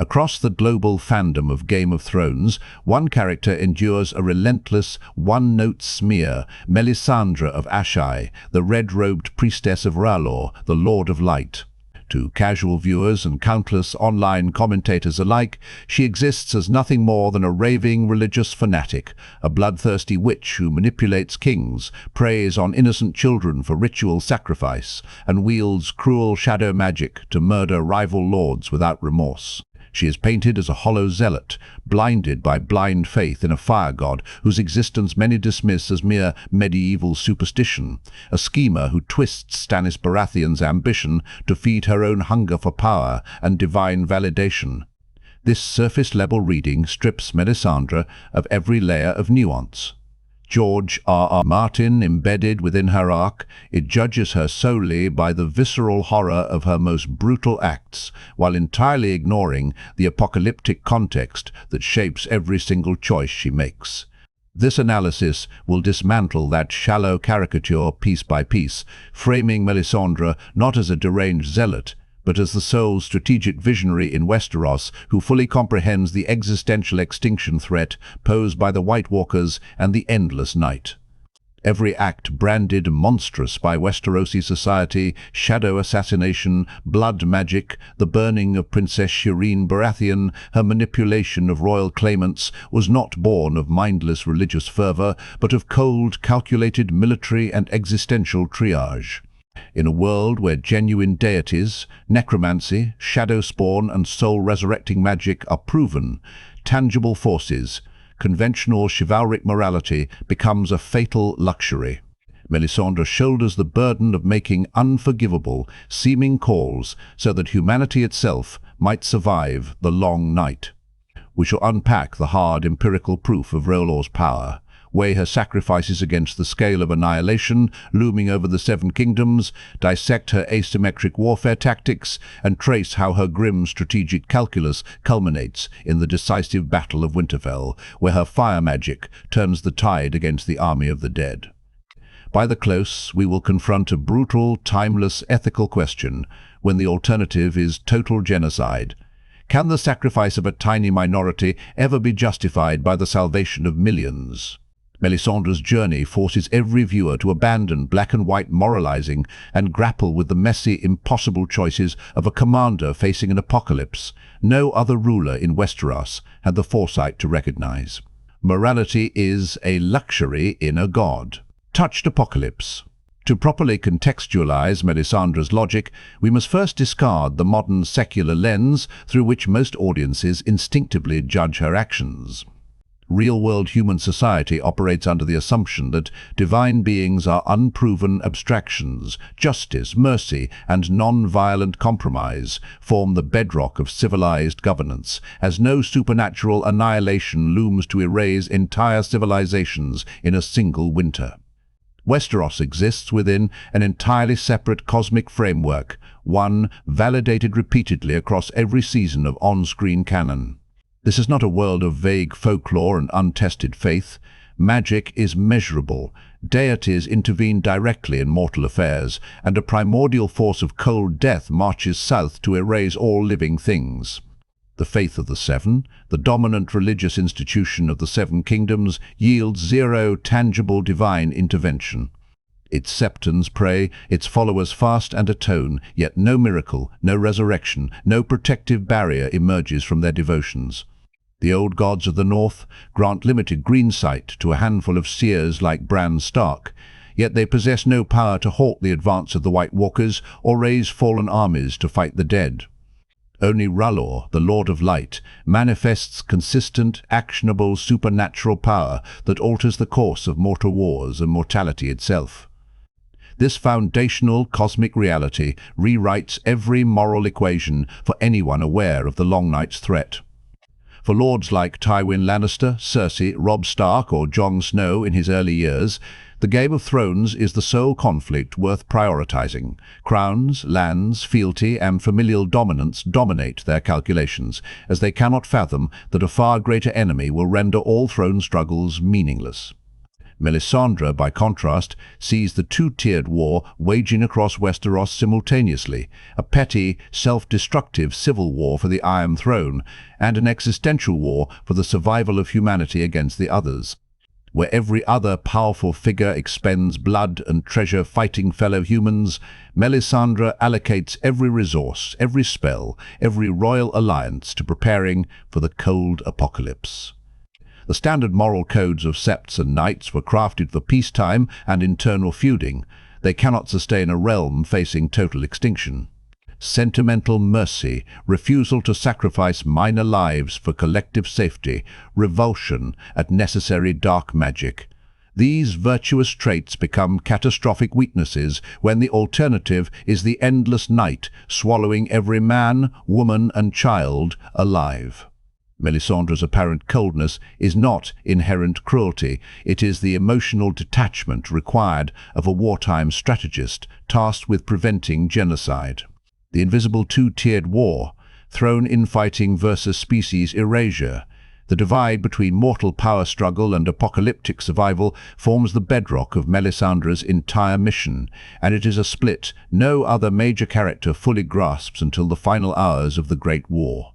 Across the global fandom of Game of Thrones, one character endures a relentless, one-note smear, Melisandre of Asshai, the red-robed priestess of R'hllor, the Lord of Light. To casual viewers and countless online commentators alike, she exists as nothing more than a raving religious fanatic, a bloodthirsty witch who manipulates kings, preys on innocent children for ritual sacrifice, and wields cruel shadow magic to murder rival lords without remorse. She is painted as a hollow zealot, blinded by blind faith in a fire god whose existence many dismiss as mere medieval superstition, a schemer who twists Stannis Baratheon's ambition to feed her own hunger for power and divine validation. This surface-level reading strips Melisandre of every layer of nuance. George R.R. Martin, embedded within her arc, it judges her solely by the visceral horror of her most brutal acts, while entirely ignoring the apocalyptic context that shapes every single choice she makes. This analysis will dismantle that shallow caricature piece by piece, framing Melisandre not as a deranged zealot, but as the sole strategic visionary in Westeros who fully comprehends the existential extinction threat posed by the White Walkers and the Endless Night. Every act branded monstrous by Westerosi society, shadow assassination, blood magic, the burning of Princess Shireen Baratheon, her manipulation of royal claimants, was not born of mindless religious fervor, but of cold, calculated military and existential triage. In a world where genuine deities, necromancy, shadow spawn and soul-resurrecting magic are proven, tangible forces, conventional chivalric morality becomes a fatal luxury. Melisandre shoulders the burden of making unforgivable, seeming calls so that humanity itself might survive the long night. We shall unpack the hard empirical proof of R'hllor's power, weigh her sacrifices against the scale of annihilation looming over the Seven Kingdoms, dissect her asymmetric warfare tactics, and trace how her grim strategic calculus culminates in the decisive Battle of Winterfell, where her fire magic turns the tide against the army of the dead. By the close, we will confront a brutal, timeless ethical question when the alternative is total genocide. Can the sacrifice of a tiny minority ever be justified by the salvation of millions? Melisandre's journey forces every viewer to abandon black-and-white moralizing and grapple with the messy, impossible choices of a commander facing an apocalypse no other ruler in Westeros had the foresight to recognize. Morality is a luxury in a god. Touched apocalypse. To properly contextualize Melisandre's logic, we must first discard the modern secular lens through which most audiences instinctively judge her actions. Real-world human society operates under the assumption that divine beings are unproven abstractions. Justice, mercy, and non-violent compromise form the bedrock of civilized governance, as no supernatural annihilation looms to erase entire civilizations in a single winter. Westeros exists within an entirely separate cosmic framework, one validated repeatedly across every season of on-screen canon. This is not a world of vague folklore and untested faith. Magic is measurable. Deities intervene directly in mortal affairs, and a primordial force of cold death marches south to erase all living things. The faith of the Seven, the dominant religious institution of the Seven Kingdoms, yields zero tangible divine intervention. Its septons pray, its followers fast and atone, yet no miracle, no resurrection, no protective barrier emerges from their devotions. The old gods of the north grant limited green sight to a handful of seers like Bran Stark, yet they possess no power to halt the advance of the White Walkers or raise fallen armies to fight the dead. Only R'hllor, the Lord of Light, manifests consistent, actionable, supernatural power that alters the course of mortal wars and mortality itself. This foundational cosmic reality rewrites every moral equation for anyone aware of the Long Night's threat. For lords like Tywin Lannister, Cersei, Robb Stark, or Jon Snow in his early years, the Game of Thrones is the sole conflict worth prioritizing. Crowns, lands, fealty, and familial dominance dominate their calculations, as they cannot fathom that a far greater enemy will render all throne struggles meaningless. Melisandre, by contrast, sees the two-tiered war waging across Westeros simultaneously, a petty, self-destructive civil war for the Iron Throne, and an existential war for the survival of humanity against the others. Where every other powerful figure expends blood and treasure fighting fellow humans, Melisandre allocates every resource, every spell, every royal alliance to preparing for the cold apocalypse. The standard moral codes of septs and knights were crafted for peacetime and internal feuding. They cannot sustain a realm facing total extinction. Sentimental mercy, refusal to sacrifice minor lives for collective safety, revulsion at necessary dark magic. These virtuous traits become catastrophic weaknesses when the alternative is the endless night, swallowing every man, woman and child alive. Melisandre's apparent coldness is not inherent cruelty, it is the emotional detachment required of a wartime strategist tasked with preventing genocide. The invisible two-tiered war, throne infighting versus species erasure. The divide between mortal power struggle and apocalyptic survival forms the bedrock of Melisandre's entire mission, and it is a split no other major character fully grasps until the final hours of the Great War.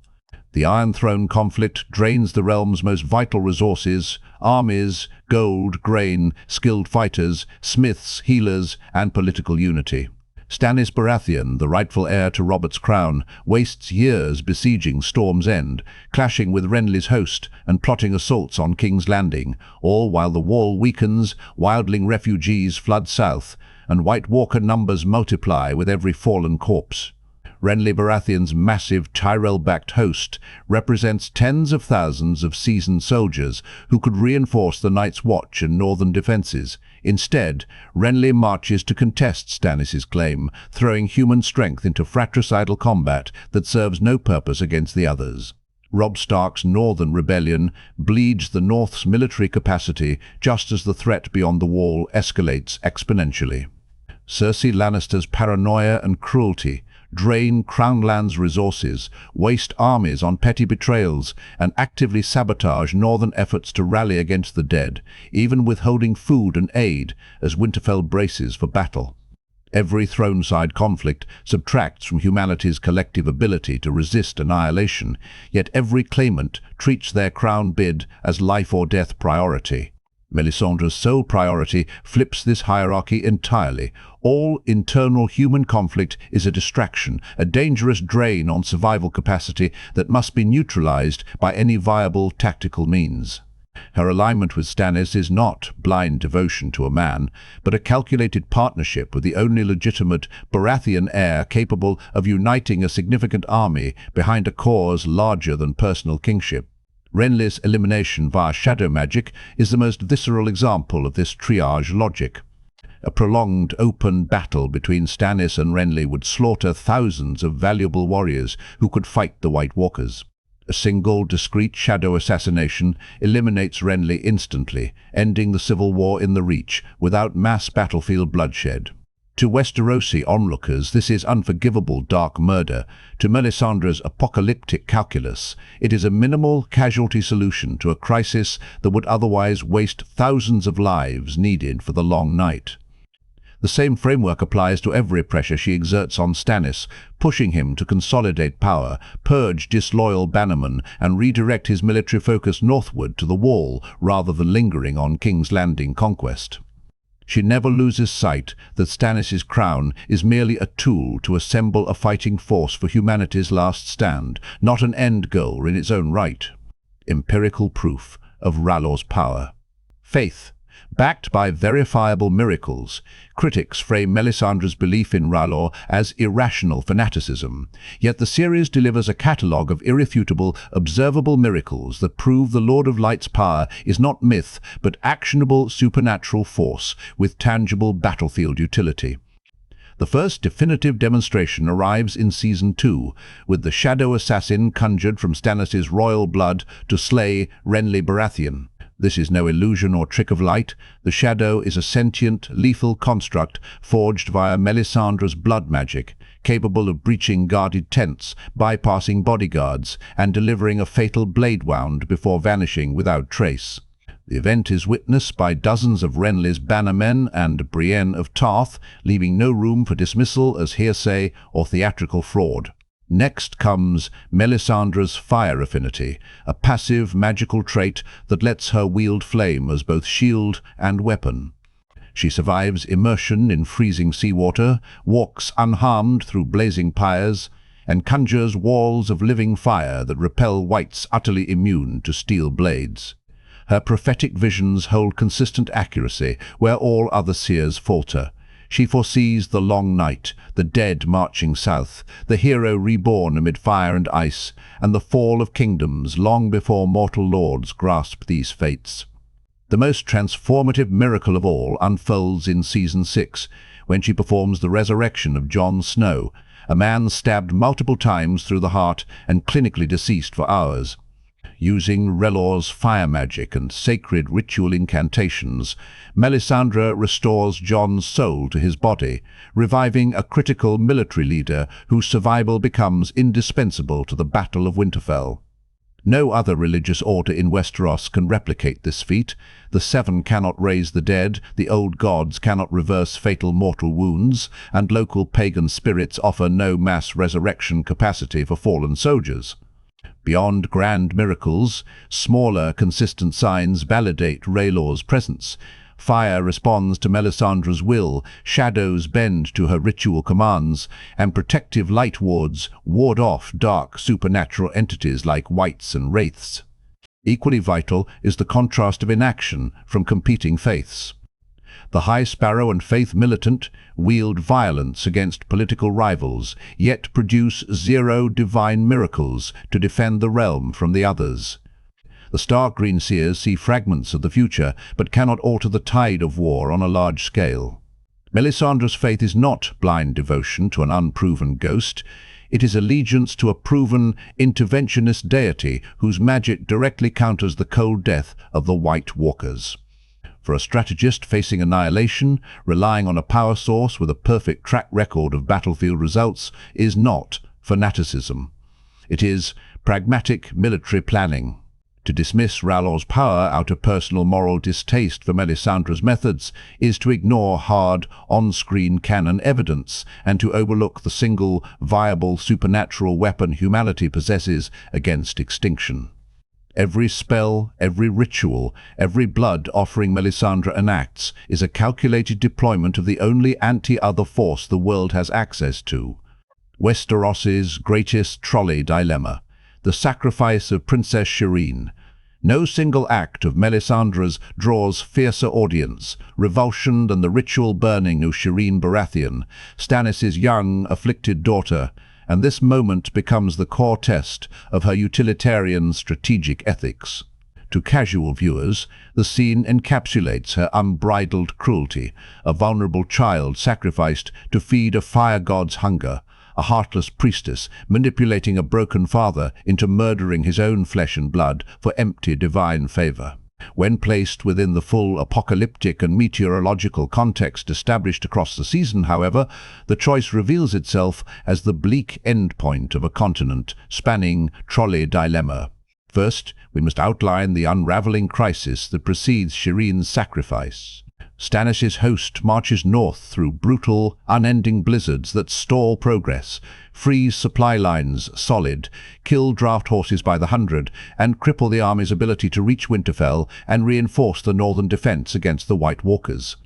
The Iron Throne conflict drains the realm's most vital resources: armies, gold, grain, skilled fighters, smiths, healers, and political unity. Stannis Baratheon, the rightful heir to Robert's crown, wastes years besieging Storm's End, clashing with Renly's host and plotting assaults on King's Landing, all while the wall weakens, wildling refugees flood south, and White Walker numbers multiply with every fallen corpse. Renly Baratheon's massive Tyrell-backed host represents tens of thousands of seasoned soldiers who could reinforce the Night's Watch and northern defences. Instead, Renly marches to contest Stannis' claim, throwing human strength into fratricidal combat that serves no purpose against the others. Robb Stark's northern rebellion bleeds the North's military capacity just as the threat beyond the Wall escalates exponentially. Cersei Lannister's paranoia and cruelty drain Crown Land's resources, waste armies on petty betrayals, and actively sabotage northern efforts to rally against the dead, even withholding food and aid as Winterfell braces for battle. Every throne-side conflict subtracts from humanity's collective ability to resist annihilation, yet every claimant treats their crown bid as life or death priority. Melisandre's sole priority flips this hierarchy entirely. All internal human conflict is a distraction, a dangerous drain on survival capacity that must be neutralized by any viable tactical means. Her alignment with Stannis is not blind devotion to a man, but a calculated partnership with the only legitimate Baratheon heir capable of uniting a significant army behind a cause larger than personal kingship. Renly's elimination via shadow magic is the most visceral example of this triage logic. A prolonged open battle between Stannis and Renly would slaughter thousands of valuable warriors who could fight the White Walkers. A single, discreet shadow assassination eliminates Renly instantly, ending the civil war in the Reach without mass battlefield bloodshed. To Westerosi onlookers, this is unforgivable dark murder. To Melisandre's apocalyptic calculus, it is a minimal casualty solution to a crisis that would otherwise waste thousands of lives needed for the long night. The same framework applies to every pressure she exerts on Stannis, pushing him to consolidate power, purge disloyal bannermen, and redirect his military focus northward to the Wall rather than lingering on King's Landing conquest. She never loses sight that Stannis' crown is merely a tool to assemble a fighting force for humanity's last stand, not an end goal in its own right. Empirical proof of R'hllor's power. Faith. Backed by verifiable miracles, critics frame Melisandre's belief in R'hllor as irrational fanaticism, yet the series delivers a catalogue of irrefutable, observable miracles that prove the Lord of Light's power is not myth, but actionable supernatural force with tangible battlefield utility. The first definitive demonstration arrives in Season 2, with the shadow assassin conjured from Stannis' royal blood to slay Renly Baratheon. This is no illusion or trick of light. The shadow is a sentient, lethal construct forged via Melisandre's blood magic, capable of breaching guarded tents, bypassing bodyguards, and delivering a fatal blade wound before vanishing without trace. The event is witnessed by dozens of Renly's bannermen and Brienne of Tarth, leaving no room for dismissal as hearsay or theatrical fraud. Next comes Melisandre's fire affinity, a passive magical trait that lets her wield flame as both shield and weapon. She survives immersion in freezing seawater, walks unharmed through blazing pyres, and conjures walls of living fire that repel wights utterly immune to steel blades. Her prophetic visions hold consistent accuracy where all other seers falter. She foresees the long night, the dead marching south, the hero reborn amid fire and ice, and the fall of kingdoms long before mortal lords grasp these fates. The most transformative miracle of all unfolds in Season 6, when she performs the resurrection of Jon Snow, a man stabbed multiple times through the heart and clinically deceased for hours. Using R'hllor's fire magic and sacred ritual incantations, Melisandre restores Jon's soul to his body, reviving a critical military leader whose survival becomes indispensable to the Battle of Winterfell. No other religious order in Westeros can replicate this feat. The Seven cannot raise the dead, the old gods cannot reverse fatal mortal wounds, and local pagan spirits offer no mass resurrection capacity for fallen soldiers. Beyond grand miracles, smaller, consistent signs validate R'hllor's presence. Fire responds to Melisandre's will, shadows bend to her ritual commands, and protective light wards ward off dark supernatural entities like wights and wraiths. Equally vital is the contrast of inaction from competing faiths. The High Sparrow and Faith Militant wield violence against political rivals, yet produce zero divine miracles to defend the realm from the others. The Stark Green Seers see fragments of the future, but cannot alter the tide of war on a large scale. Melisandre's faith is not blind devotion to an unproven ghost. It is allegiance to a proven interventionist deity whose magic directly counters the cold death of the White Walkers. For a strategist facing annihilation, relying on a power source with a perfect track record of battlefield results is not fanaticism. It is pragmatic military planning. To dismiss R'hllor's power out of personal moral distaste for Melisandre's methods is to ignore hard, on-screen canon evidence and to overlook the single, viable supernatural weapon humanity possesses against extinction. Every spell, every ritual, every blood offering Melisandre enacts is a calculated deployment of the only anti-other force the world has access to. Westeros's greatest trolley dilemma, the sacrifice of Princess Shireen. No single act of Melisandre's draws fiercer audience, revulsion than the ritual burning of Shireen Baratheon, Stannis' young, afflicted daughter, and this moment becomes the core test of her utilitarian strategic ethics. To casual viewers, the scene encapsulates her unbridled cruelty, a vulnerable child sacrificed to feed a fire god's hunger, a heartless priestess manipulating a broken father into murdering his own flesh and blood for empty divine favor. When placed within the full apocalyptic and meteorological context established across the season, however, the choice reveals itself as the bleak endpoint of a continent spanning trolley dilemma. First, we must outline the unraveling crisis that precedes Shireen's sacrifice. Stannis' host marches north through brutal, unending blizzards that stall progress, freeze supply lines solid, kill draft horses by the hundred, and cripple the army's ability to reach Winterfell and reinforce the northern defense against the White Walkers.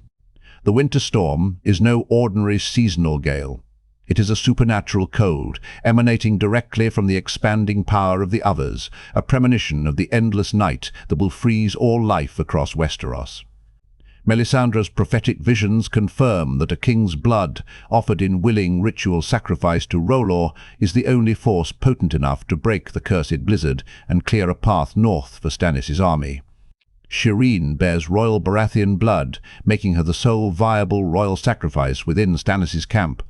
The winter storm is no ordinary seasonal gale. It is a supernatural cold, emanating directly from the expanding power of the others, a premonition of the endless night that will freeze all life across Westeros. Melisandre's prophetic visions confirm that a king's blood, offered in willing ritual sacrifice to R'hllor, is the only force potent enough to break the cursed blizzard and clear a path north for Stannis' army. Shireen bears royal Baratheon blood, making her the sole viable royal sacrifice within Stannis' camp.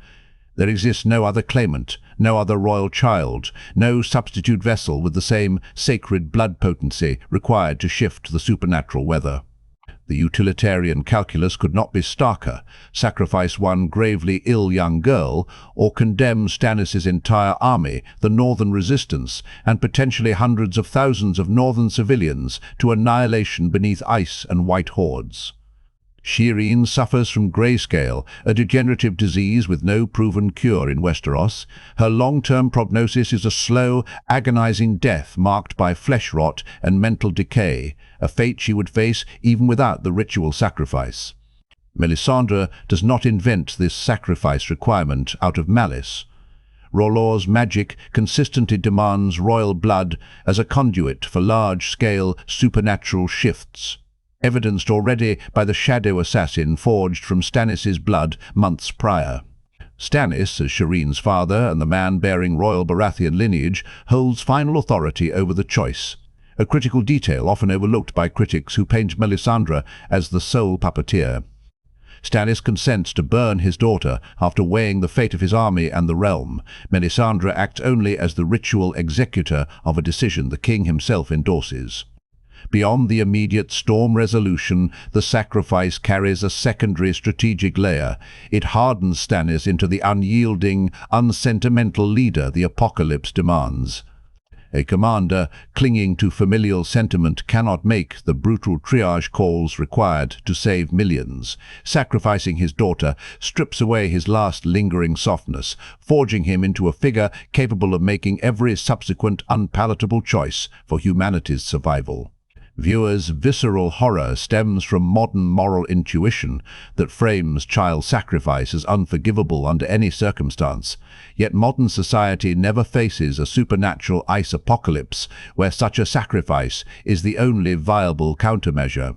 There exists no other claimant, no other royal child, no substitute vessel with the same sacred blood potency required to shift the supernatural weather. The utilitarian calculus could not be starker: sacrifice one gravely ill young girl, or condemn Stannis' entire army, the northern resistance, and potentially hundreds of thousands of northern civilians to annihilation beneath ice and white hordes. Shireen suffers from grayscale, a degenerative disease with no proven cure in Westeros. Her long-term prognosis is a slow, agonizing death marked by flesh rot and mental decay, a fate she would face even without the ritual sacrifice. Melisandre does not invent this sacrifice requirement out of malice. R'hllor's magic consistently demands royal blood as a conduit for large-scale supernatural shifts, evidenced already by the shadow assassin forged from Stannis' blood months prior. Stannis, as Shireen's father and the man bearing royal Baratheon lineage, holds final authority over the choice, a critical detail often overlooked by critics who paint Melisandre as the sole puppeteer. Stannis consents to burn his daughter after weighing the fate of his army and the realm. Melisandre acts only as the ritual executor of a decision the king himself endorses. Beyond the immediate storm resolution, the sacrifice carries a secondary strategic layer. It hardens Stannis into the unyielding, unsentimental leader the apocalypse demands. A commander clinging to familial sentiment cannot make the brutal triage calls required to save millions. Sacrificing his daughter strips away his last lingering softness, forging him into a figure capable of making every subsequent unpalatable choice for humanity's survival. Viewers' visceral horror stems from modern moral intuition that frames child sacrifice as unforgivable under any circumstance. Yet modern society never faces a supernatural ice apocalypse where such a sacrifice is the only viable countermeasure.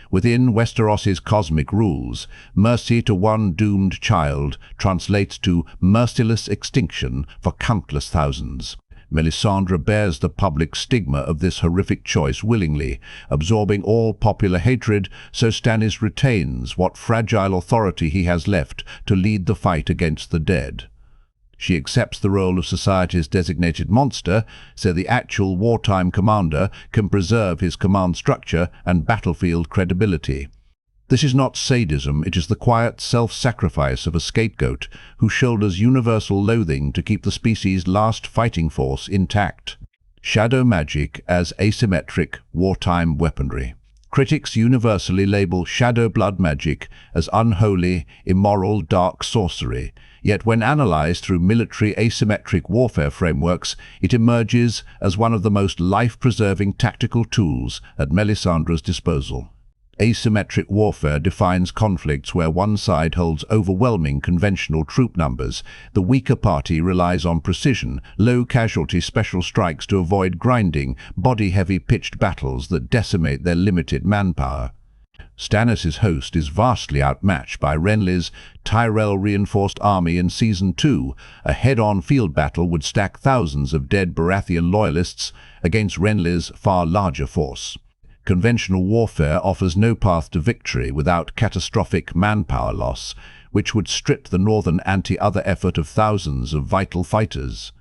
Within Westeros's cosmic rules, mercy to one doomed child translates to merciless extinction for countless thousands. Melisandre bears the public stigma of this horrific choice willingly, absorbing all popular hatred, so Stannis retains what fragile authority he has left to lead the fight against the dead. She accepts the role of society's designated monster, so the actual wartime commander can preserve his command structure and battlefield credibility. This is not sadism, it is the quiet self-sacrifice of a scapegoat who shoulders universal loathing to keep the species' last fighting force intact. Shadow magic as asymmetric wartime weaponry. Critics universally label shadow blood magic as unholy, immoral, dark sorcery, yet when analyzed through military asymmetric warfare frameworks, it emerges as one of the most life-preserving tactical tools at Melisandre's disposal. Asymmetric warfare defines conflicts where one side holds overwhelming conventional troop numbers. The weaker party relies on precision, low-casualty special strikes to avoid grinding, body-heavy pitched battles that decimate their limited manpower. Stannis' host is vastly outmatched by Renly's Tyrell-reinforced army in Season 2. A head-on field battle would stack thousands of dead Baratheon loyalists against Renly's far larger force. Conventional warfare offers no path to victory without catastrophic manpower loss, which would strip the northern anti-other effort of thousands of vital fighters.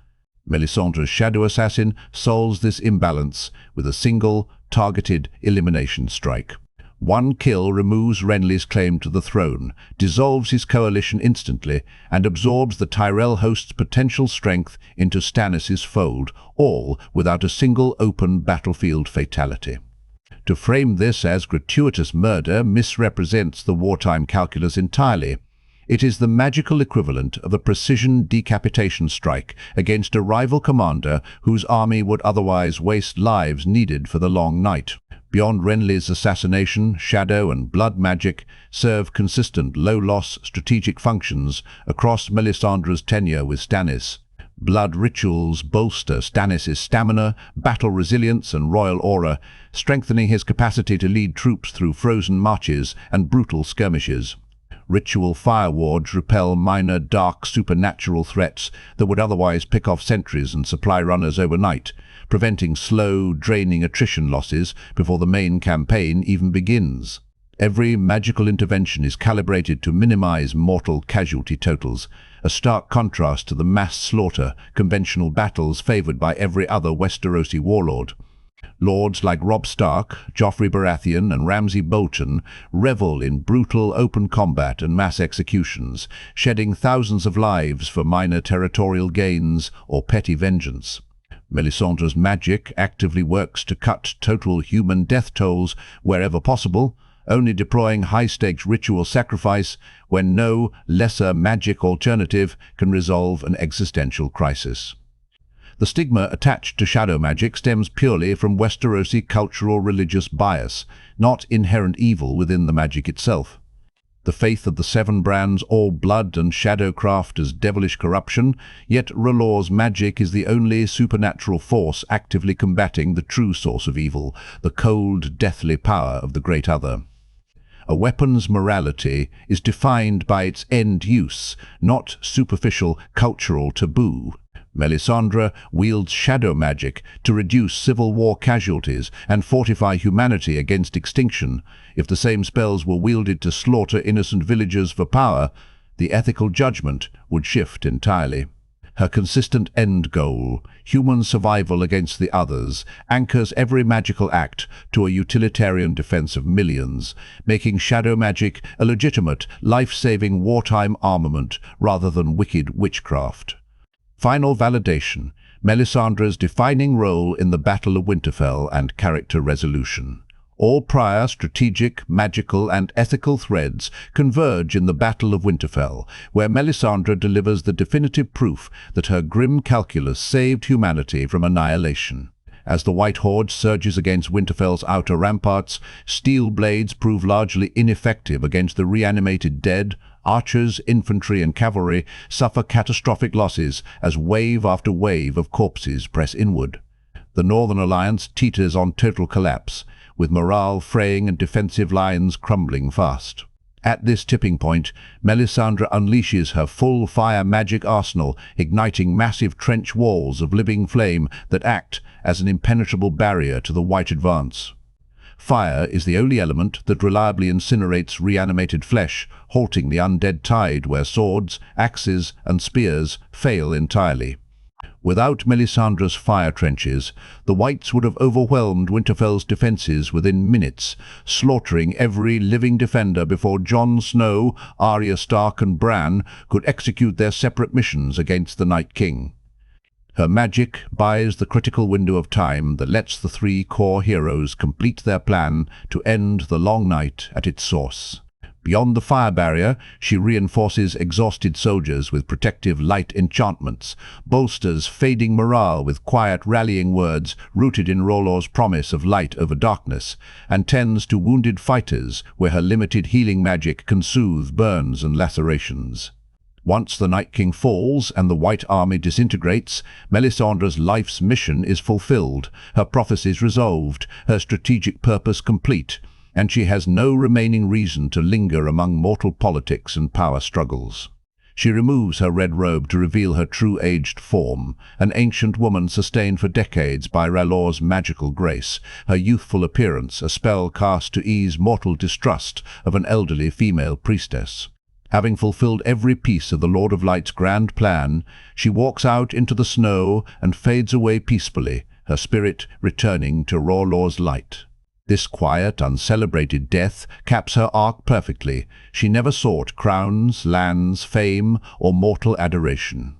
Melisandre's shadow assassin solves this imbalance with a single, targeted elimination strike. One kill removes Renly's claim to the throne, dissolves his coalition instantly, and absorbs the Tyrell host's potential strength into Stannis' fold, all without a single open battlefield fatality. To frame this as gratuitous murder misrepresents the wartime calculus entirely. It is the magical equivalent of a precision decapitation strike against a rival commander whose army would otherwise waste lives needed for the long night. Beyond Renly's assassination, shadow and blood magic serve consistent low-loss strategic functions across Melisandre's tenure with Stannis. Blood rituals bolster Stannis' stamina, battle resilience and royal aura, strengthening his capacity to lead troops through frozen marches and brutal skirmishes. Ritual firewards repel minor dark supernatural threats that would otherwise pick off sentries and supply runners overnight, preventing slow, draining attrition losses before the main campaign even begins. Every magical intervention is calibrated to minimize mortal casualty totals, a stark contrast to the mass slaughter conventional battles favored by every other Westerosi warlord. Lords like Robb Stark, Joffrey Baratheon, and Ramsay Bolton revel in brutal open combat and mass executions, shedding thousands of lives for minor territorial gains or petty vengeance. Melisandre's magic actively works to cut total human death tolls wherever possible, only deploying high-stakes ritual sacrifice when no lesser magic alternative can resolve an existential crisis. The stigma attached to shadow magic stems purely from Westerosi cultural religious bias, not inherent evil within the magic itself. The faith of the Seven brands all blood and shadowcraft as devilish corruption, yet R'hllor's magic is the only supernatural force actively combating the true source of evil, the cold, deathly power of the Great Other. A weapon's morality is defined by its end use, not superficial cultural taboo. Melisandre wields shadow magic to reduce civil war casualties and fortify humanity against extinction. If the same spells were wielded to slaughter innocent villagers for power, the ethical judgment would shift entirely. Her consistent end goal, human survival against the others, anchors every magical act to a utilitarian defense of millions, making shadow magic a legitimate, life-saving wartime armament rather than wicked witchcraft. Final validation, Melisandre's defining role in the Battle of Winterfell and character resolution. All prior strategic, magical, and ethical threads converge in the Battle of Winterfell, where Melisandre delivers the definitive proof that her grim calculus saved humanity from annihilation. As the White Horde surges against Winterfell's outer ramparts, steel blades prove largely ineffective against the reanimated dead. Archers, infantry, and cavalry suffer catastrophic losses as wave after wave of corpses press inward. The Northern Alliance teeters on total collapse, with morale fraying and defensive lines crumbling fast. At this tipping point, Melisandre unleashes her full fire magic arsenal, igniting massive trench walls of living flame that act as an impenetrable barrier to the White advance. Fire is the only element that reliably incinerates reanimated flesh, halting the undead tide where swords, axes, and spears fail entirely. Without Melisandre's fire trenches, the Whites would have overwhelmed Winterfell's defences within minutes, slaughtering every living defender before Jon Snow, Arya Stark, and Bran could execute their separate missions against the Night King. Her magic buys the critical window of time that lets the three core heroes complete their plan to end the long night at its source. Beyond the fire barrier, she reinforces exhausted soldiers with protective light enchantments, bolsters fading morale with quiet rallying words rooted in R'hllor's promise of light over darkness, and tends to wounded fighters where her limited healing magic can soothe burns and lacerations. Once the Night King falls and the White Army disintegrates, Melisandre's life's mission is fulfilled, her prophecies resolved, her strategic purpose complete, and she has no remaining reason to linger among mortal politics and power struggles. She removes her red robe to reveal her true aged form, an ancient woman sustained for decades by R'hllor's magical grace, her youthful appearance a spell cast to ease mortal distrust of an elderly female priestess. Having fulfilled every piece of the Lord of Light's grand plan, she walks out into the snow and fades away peacefully, her spirit returning to R'hllor's light. This quiet, uncelebrated death caps her arc perfectly. She never sought crowns, lands, fame, or mortal adoration.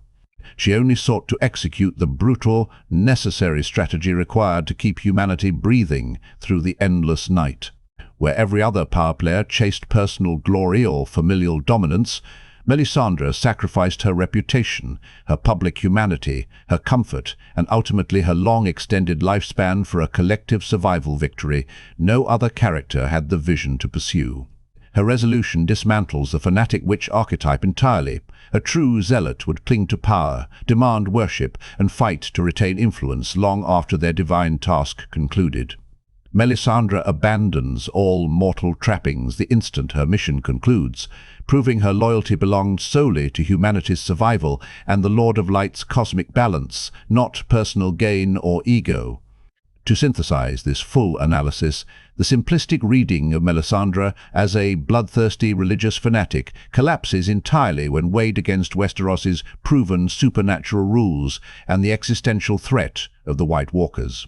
She only sought to execute the brutal, necessary strategy required to keep humanity breathing through the endless night. Where every other power player chased personal glory or familial dominance, Melisandre sacrificed her reputation, her public humanity, her comfort, and ultimately her long-extended lifespan for a collective survival victory no other character had the vision to pursue. Her resolution dismantles the fanatic witch archetype entirely. A true zealot would cling to power, demand worship, and fight to retain influence long after their divine task concluded. Melisandre abandons all mortal trappings the instant her mission concludes, proving her loyalty belonged solely to humanity's survival and the Lord of Light's cosmic balance, not personal gain or ego. To synthesize this full analysis, the simplistic reading of Melisandre as a bloodthirsty religious fanatic collapses entirely when weighed against Westeros's proven supernatural rules and the existential threat of the White Walkers.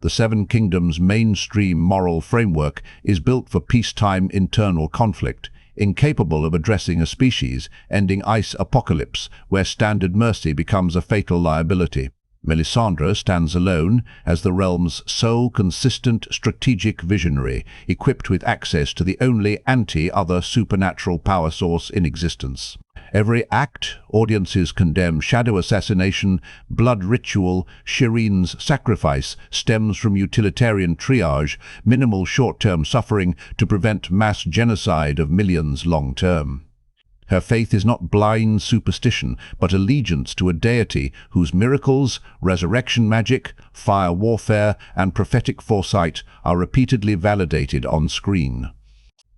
The Seven Kingdoms' mainstream moral framework is built for peacetime internal conflict, incapable of addressing a species ending ice apocalypse where standard mercy becomes a fatal liability. Melisandre stands alone as the realm's sole consistent strategic visionary, equipped with access to the only anti-other supernatural power source in existence. Every act, audiences condemn shadow assassination, blood ritual, Shireen's sacrifice stems from utilitarian triage, minimal short-term suffering to prevent mass genocide of millions long-term. Her faith is not blind superstition, but allegiance to a deity whose miracles, resurrection magic, fire warfare, and prophetic foresight are repeatedly validated on screen.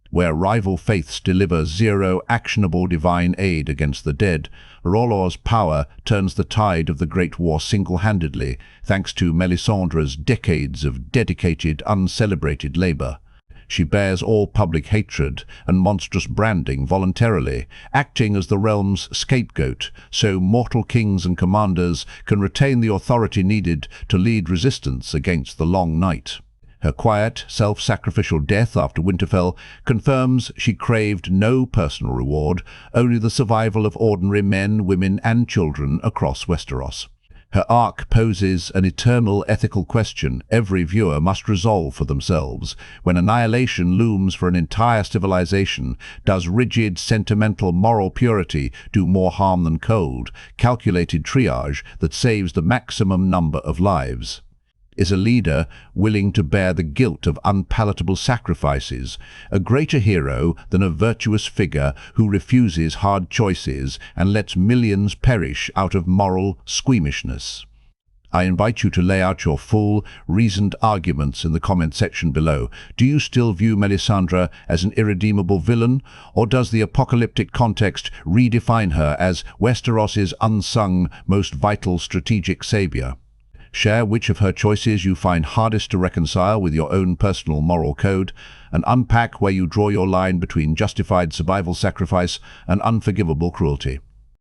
Where rival faiths deliver zero actionable divine aid against the dead, R'hllor's power turns the tide of the Great War single-handedly, thanks to Melisandre's decades of dedicated, uncelebrated labor. She bears all public hatred and monstrous branding voluntarily, acting as the realm's scapegoat, so mortal kings and commanders can retain the authority needed to lead resistance against the Long Night. Her quiet, self-sacrificial death after Winterfell confirms she craved no personal reward, only the survival of ordinary men, women, and children across Westeros. Her arc poses an eternal ethical question every viewer must resolve for themselves. When annihilation looms for an entire civilization, does rigid, sentimental moral purity do more harm than cold, calculated triage that saves the maximum number of lives? Is a leader willing to bear the guilt of unpalatable sacrifices a greater hero than a virtuous figure who refuses hard choices and lets millions perish out of moral squeamishness? I invite you to lay out your full, reasoned arguments in the comment section below. Do you still view Melisandre as an irredeemable villain, or does the apocalyptic context redefine her as Westeros's unsung, most vital strategic savior? Share which of her choices you find hardest to reconcile with your own personal moral code, and unpack where you draw your line between justified survival sacrifice and unforgivable cruelty.